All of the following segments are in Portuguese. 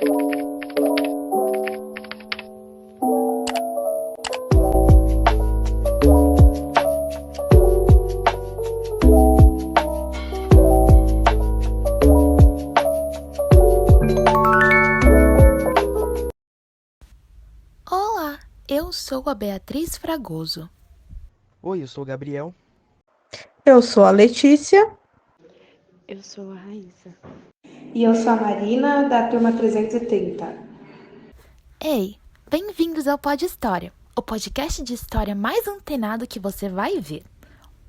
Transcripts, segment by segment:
Olá, eu sou a Beatriz Fragoso. Oi, eu sou o Gabriel. Eu sou a Letícia. Eu sou a Raíssa. E eu sou a Marina, da turma 330. Ei, bem-vindos ao Pod História, o podcast de história mais antenado que você vai ver.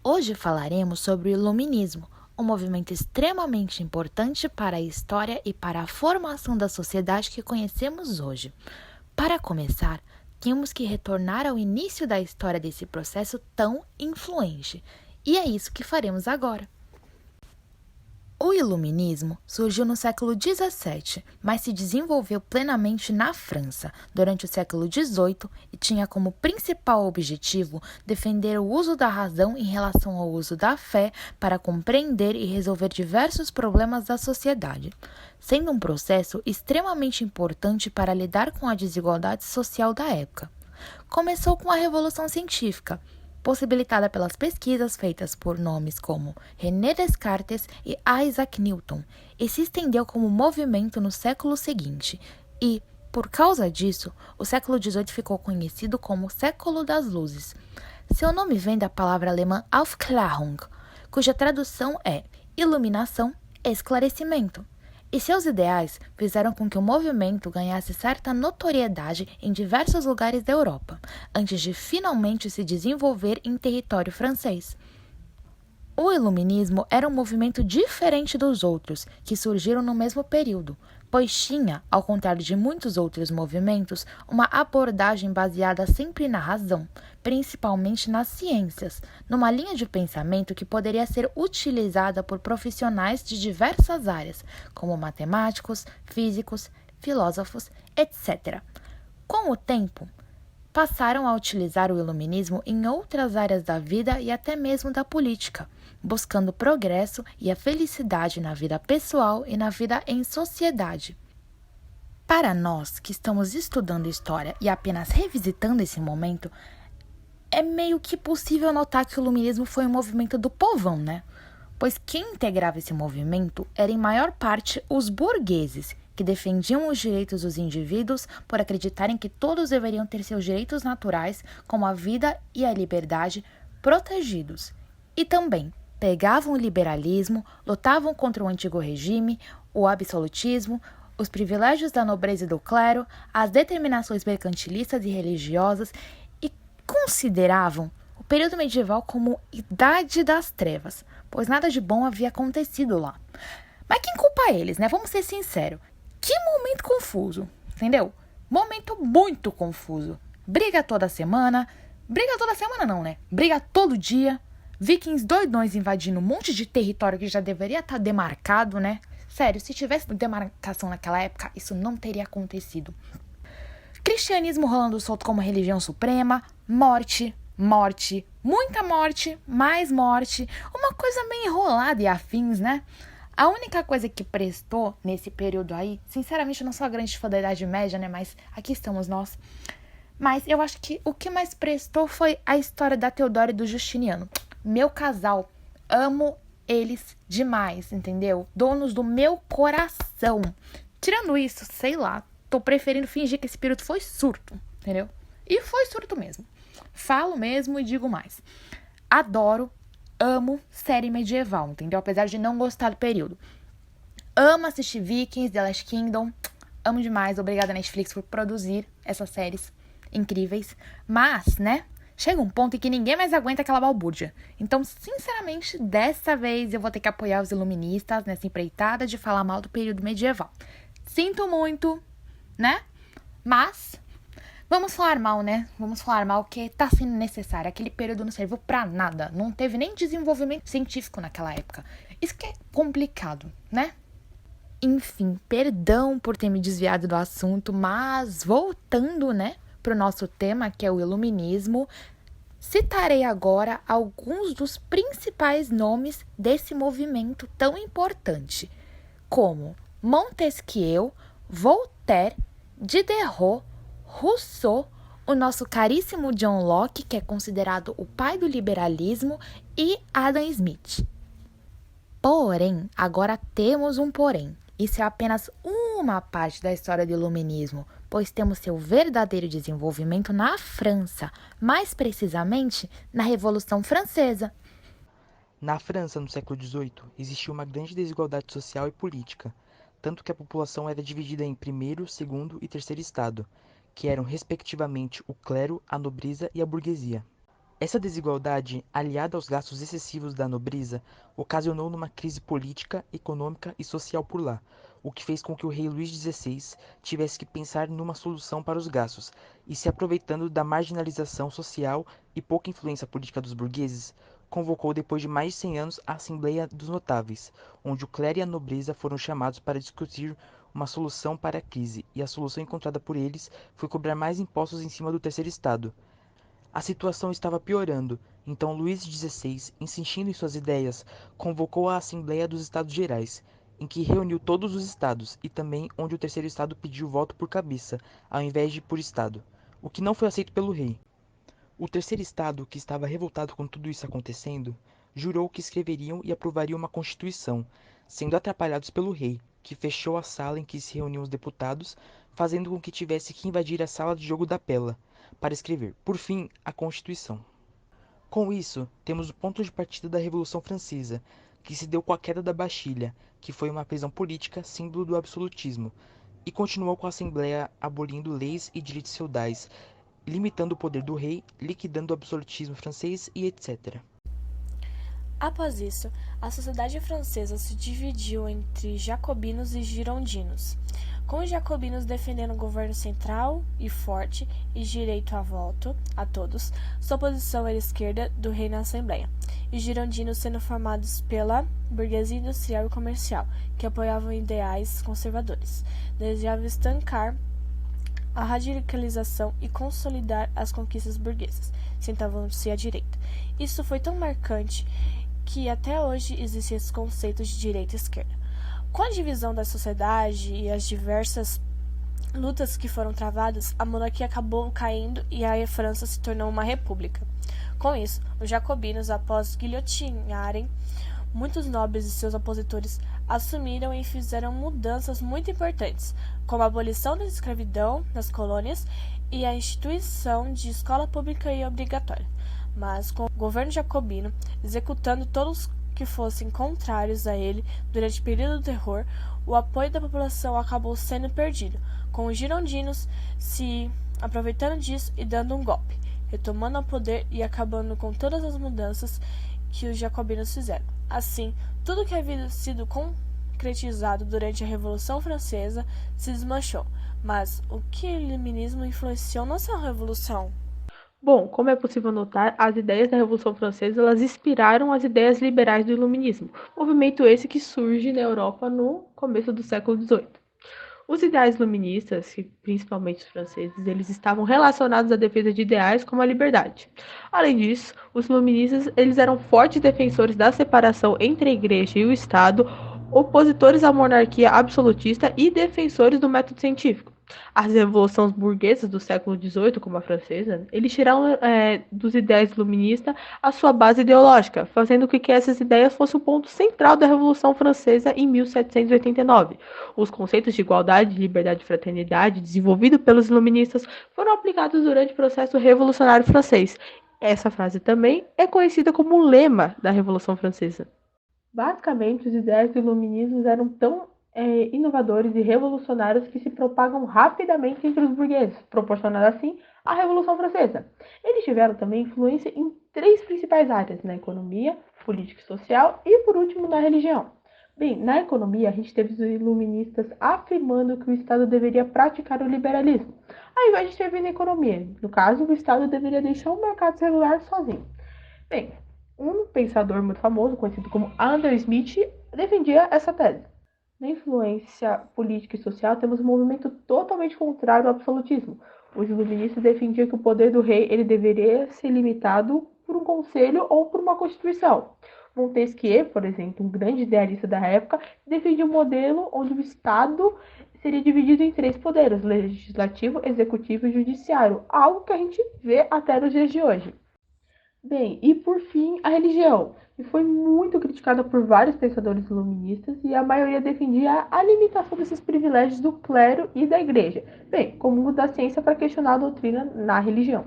Hoje falaremos sobre o Iluminismo, um movimento extremamente importante para a história e para a formação da sociedade que conhecemos hoje. Para começar, temos que retornar ao início da história desse processo tão influente, e é isso que faremos agora. O Iluminismo surgiu no século XVII, mas se desenvolveu plenamente na França durante o século XVIII e tinha como principal objetivo defender o uso da razão em relação ao uso da fé para compreender e resolver diversos problemas da sociedade, sendo um processo extremamente importante para lidar com a desigualdade social da época. Começou com a Revolução Científica, possibilitada pelas pesquisas feitas por nomes como René Descartes e Isaac Newton, e se estendeu como movimento no século seguinte, e, por causa disso, o século XVIII ficou conhecido como Século das Luzes. Seu nome vem da palavra alemã Aufklärung, cuja tradução é iluminação, esclarecimento. E seus ideais fizeram com que o movimento ganhasse certa notoriedade em diversos lugares da Europa, antes de finalmente se desenvolver em território francês. O Iluminismo era um movimento diferente dos outros, que surgiram no mesmo período, pois tinha, ao contrário de muitos outros movimentos, uma abordagem baseada sempre na razão, principalmente nas ciências, numa linha de pensamento que poderia ser utilizada por profissionais de diversas áreas, como matemáticos, físicos, filósofos, etc. Com o tempo, passaram a utilizar o iluminismo em outras áreas da vida e até mesmo da política, buscando progresso e a felicidade na vida pessoal e na vida em sociedade. Para nós que estamos estudando história e apenas revisitando esse momento, é meio que possível notar que o iluminismo foi um movimento do povão, né? Pois quem integrava esse movimento era em maior parte os burgueses, que defendiam os direitos dos indivíduos por acreditarem que todos deveriam ter seus direitos naturais, como a vida e a liberdade, protegidos. E também pregavam o liberalismo, lutavam contra o antigo regime, o absolutismo, os privilégios da nobreza e do clero, as determinações mercantilistas e religiosas e consideravam o período medieval como idade das trevas, pois nada de bom havia acontecido lá. Mas quem culpa eles, né? Vamos ser sinceros. Que momento confuso, entendeu? Momento muito confuso. Briga toda semana não, né? Briga todo dia. Vikings doidões invadindo um monte de território que já deveria estar demarcado, né? Sério, se tivesse demarcação naquela época, isso não teria acontecido. Cristianismo rolando solto como religião suprema, morte, muita morte, mais morte, uma coisa meio enrolada e afins, né? A única coisa que prestou nesse período aí, sinceramente eu não sou a grande fã da Idade Média, né? Mas aqui estamos nós. Mas eu acho que o que mais prestou foi a história da Teodora e do Justiniano. Meu casal, amo eles demais, entendeu? Donos do meu coração. Tirando isso, sei lá, tô preferindo fingir que esse período foi surto, entendeu? E foi surto mesmo. Falo mesmo e digo mais. Adoro, amo série medieval, entendeu? Apesar de não gostar do período. Amo assistir Vikings, The Last Kingdom. Amo demais. Obrigada, Netflix, por produzir essas séries incríveis. Mas, né? Chega um ponto em que ninguém mais aguenta aquela balbúrdia. Então, sinceramente, dessa vez eu vou ter que apoiar os iluministas nessa empreitada de falar mal do período medieval. Sinto muito, né? Mas vamos falar mal, né? Vamos falar mal que tá sendo necessário. Aquele período não serviu pra nada. Não teve nem desenvolvimento científico naquela época. Isso que é complicado, né? Enfim, perdão por ter me desviado do assunto, mas voltando, né, pro nosso tema, que é o iluminismo, citarei agora alguns dos principais nomes desse movimento tão importante, como Montesquieu, Voltaire Voltaire, Diderot, Rousseau, o nosso caríssimo John Locke, que é considerado o pai do liberalismo, e Adam Smith. Porém, agora temos um porém. Isso é apenas uma parte da história do iluminismo, pois temos seu verdadeiro desenvolvimento na França, mais precisamente na Revolução Francesa. Na França, no século XVIII, existia uma grande desigualdade social e política, tanto que a população era dividida em primeiro, segundo e terceiro estado, que eram respectivamente o clero, a nobreza e a burguesia. Essa desigualdade, aliada aos gastos excessivos da nobreza, ocasionou numa crise política, econômica e social por lá, o que fez com que o rei Luís XVI tivesse que pensar numa solução para os gastos, e se aproveitando da marginalização social e pouca influência política dos burgueses, convocou depois de mais de 100 anos a Assembleia dos Notáveis, onde o clero e a nobreza foram chamados para discutir uma solução para a crise, e a solução encontrada por eles foi cobrar mais impostos em cima do terceiro estado. A situação estava piorando, então Luís XVI, insistindo em suas ideias, convocou a Assembleia dos Estados Gerais, em que reuniu todos os estados e também onde o terceiro estado pediu voto por cabeça, ao invés de por estado, o que não foi aceito pelo rei. O terceiro estado, que estava revoltado com tudo isso acontecendo, jurou que escreveriam e aprovariam uma constituição, sendo atrapalhados pelo rei, que fechou a sala em que se reuniam os deputados, fazendo com que tivesse que invadir a sala de jogo da Pela, para escrever, por fim, a Constituição. Com isso, temos o ponto de partida da Revolução Francesa, que se deu com a queda da Bastilha, que foi uma prisão política, símbolo do absolutismo, e continuou com a Assembleia abolindo leis e direitos feudais, limitando o poder do rei, liquidando o absolutismo francês e etc. Após isso, a sociedade francesa se dividiu entre jacobinos e girondinos, com os jacobinos defendendo o governo central e forte e direito a voto a todos, sua posição era esquerda do rei na Assembleia, e os girondinos sendo formados pela burguesia industrial e comercial, que apoiavam ideais conservadores, desejavam estancar a radicalização e consolidar as conquistas burguesas, sentavam-se à direita. Isso foi tão marcante que até hoje existem esses conceitos de direita e esquerda. Com a divisão da sociedade e as diversas lutas que foram travadas, a monarquia acabou caindo e a França se tornou uma república. Com isso, os jacobinos, após guilhotinarem muitos nobres e seus opositores, assumiram e fizeram mudanças muito importantes, como a abolição da escravidão nas colônias e a instituição de escola pública e obrigatória. Mas, com o governo jacobino executando todos que fossem contrários a ele durante o período do terror, o apoio da população acabou sendo perdido, com os girondinos se aproveitando disso e dando um golpe, retomando o poder e acabando com todas as mudanças que os jacobinos fizeram. Assim, tudo que havia sido concretizado durante a Revolução Francesa se desmanchou. Mas o que o iluminismo influenciou nessa revolução? Bom, como é possível notar, as ideias da Revolução Francesa elas inspiraram as ideias liberais do Iluminismo, movimento esse que surge na Europa no começo do século XVIII. Os ideais iluministas, principalmente os franceses, eles estavam relacionados à defesa de ideais como a liberdade. Além disso, os iluministas eles eram fortes defensores da separação entre a igreja e o Estado, opositores à monarquia absolutista e defensores do método científico. As revoluções burguesas do século XVIII, como a francesa, eles tiraram dos ideais iluministas a sua base ideológica, fazendo com que essas ideias fossem o ponto central da Revolução Francesa em 1789. Os conceitos de igualdade, liberdade e fraternidade, desenvolvidos pelos iluministas, foram aplicados durante o processo revolucionário francês. Essa frase também é conhecida como o lema da Revolução Francesa. Basicamente, os ideais do iluminismo eram tão inovadores e revolucionários que se propagam rapidamente entre os burgueses, proporcionando assim a Revolução Francesa. Eles tiveram também influência em três principais áreas: na economia, política e social e, por último, na religião. Bem, na economia, a gente teve os iluministas afirmando que o Estado deveria praticar o liberalismo, ao invés de servir na economia. No caso, o Estado deveria deixar o mercado se regular sozinho. Bem, um pensador muito famoso, conhecido como Adam Smith, defendia essa tese. Na influência política e social, temos um movimento totalmente contrário ao absolutismo. Os iluministas defendiam que o poder do rei ele deveria ser limitado por um conselho ou por uma constituição. Montesquieu, por exemplo, um grande idealista da época, defendia um modelo onde o Estado seria dividido em 3 poderes: legislativo, executivo e judiciário, algo que a gente vê até nos dias de hoje. Bem, e por fim, a religião, que foi muito criticada por vários pensadores iluministas e a maioria defendia a limitação desses privilégios do clero e da igreja, bem, como uso da ciência para questionar a doutrina na religião.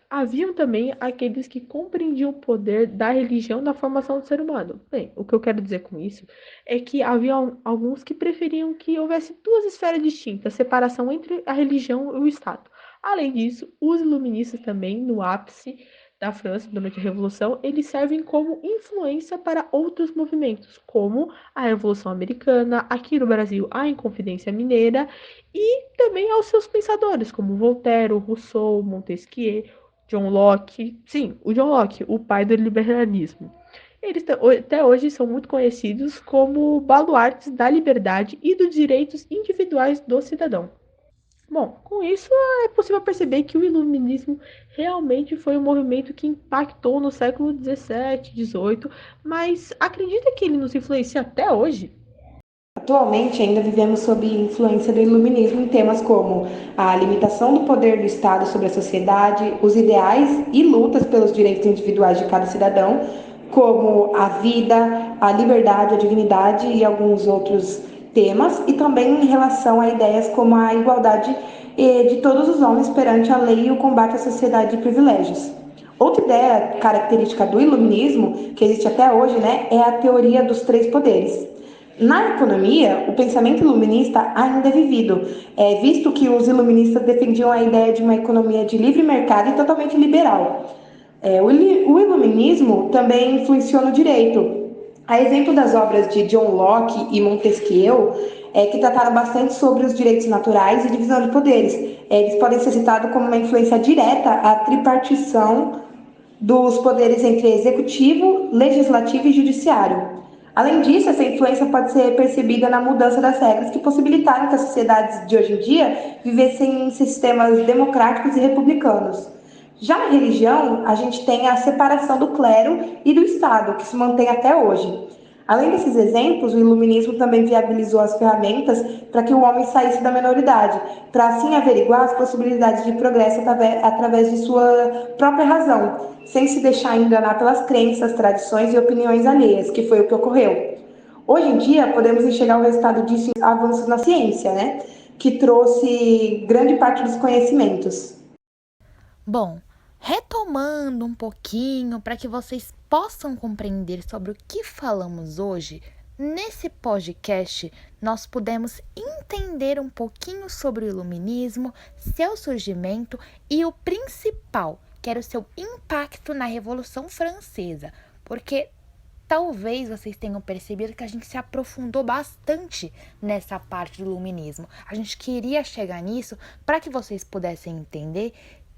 Haviam também aqueles que compreendiam o poder da religião na formação do ser humano. Bem, o que eu quero dizer com isso é que havia alguns que preferiam que houvesse 2 esferas distintas, separação entre a religião e o Estado. Além disso, os iluministas também, no ápice da França, durante a Revolução, eles servem como influência para outros movimentos, como a Revolução Americana, aqui no Brasil, a Inconfidência Mineira, e também aos seus pensadores, como Voltaire, Rousseau, Montesquieu, John Locke. Sim, o John Locke, o pai do liberalismo. Eles até hoje são muito conhecidos como baluartes da liberdade e dos direitos individuais do cidadão. Bom, com isso é possível perceber que o iluminismo realmente foi um movimento que impactou no século XVII, XVIII, mas acredita que ele nos influencia até hoje? Atualmente, ainda vivemos sob influência do iluminismo em temas como a limitação do poder do Estado sobre a sociedade, os ideais e lutas pelos direitos individuais de cada cidadão, como a vida, a liberdade, a dignidade e alguns outros temas, e também em relação a ideias como a igualdade de todos os homens perante a lei e o combate à sociedade de privilégios. Outra ideia característica do iluminismo, que existe até hoje, é a teoria dos 3 poderes. Na economia, o pensamento iluminista ainda é vivido, visto que os iluministas defendiam a ideia de uma economia de livre mercado e totalmente liberal. O iluminismo também influenciou no direito. A exemplo das obras de John Locke e Montesquieu, que trataram bastante sobre os direitos naturais e divisão de poderes. Eles podem ser citados como uma influência direta à tripartição dos poderes entre executivo, legislativo e judiciário. Além disso, essa influência pode ser percebida na mudança das regras que possibilitaram que as sociedades de hoje em dia vivessem em sistemas democráticos e republicanos. Já na religião, a gente tem a separação do clero e do Estado, que se mantém até hoje. Além desses exemplos, o iluminismo também viabilizou as ferramentas para que o homem saísse da minoridade, para assim averiguar as possibilidades de progresso através de sua própria razão, sem se deixar enganar pelas crenças, tradições e opiniões alheias, que foi o que ocorreu. Hoje em dia, podemos enxergar o resultado disso em avanços na ciência, que trouxe grande parte dos conhecimentos. Bom, retomando um pouquinho para que vocês possam compreender sobre o que falamos hoje, nesse podcast nós pudemos entender um pouquinho sobre o iluminismo, seu surgimento e o principal, que era o seu impacto na Revolução Francesa, porque talvez vocês tenham percebido que a gente se aprofundou bastante nessa parte do iluminismo. A gente queria chegar nisso para que vocês pudessem entender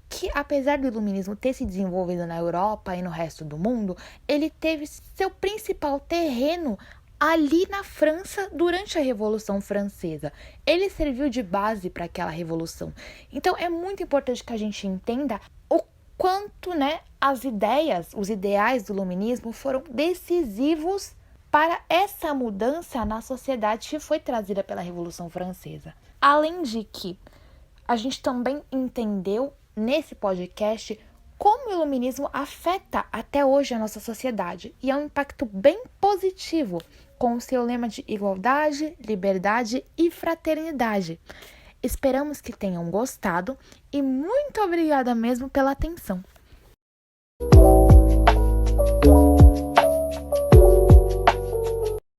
que, apesar do iluminismo ter se desenvolvido na Europa e no resto do mundo, ele teve seu principal terreno ali na França durante a Revolução Francesa. Ele serviu de base para aquela revolução. Então, é muito importante que a gente entenda o quanto, as ideias, os ideais do iluminismo foram decisivos para essa mudança na sociedade que foi trazida pela Revolução Francesa. Além de que a gente também entendeu nesse podcast como o iluminismo afeta até hoje a nossa sociedade, e é um impacto bem positivo com o seu lema de igualdade, liberdade e fraternidade. Esperamos que tenham gostado e muito obrigada mesmo pela atenção.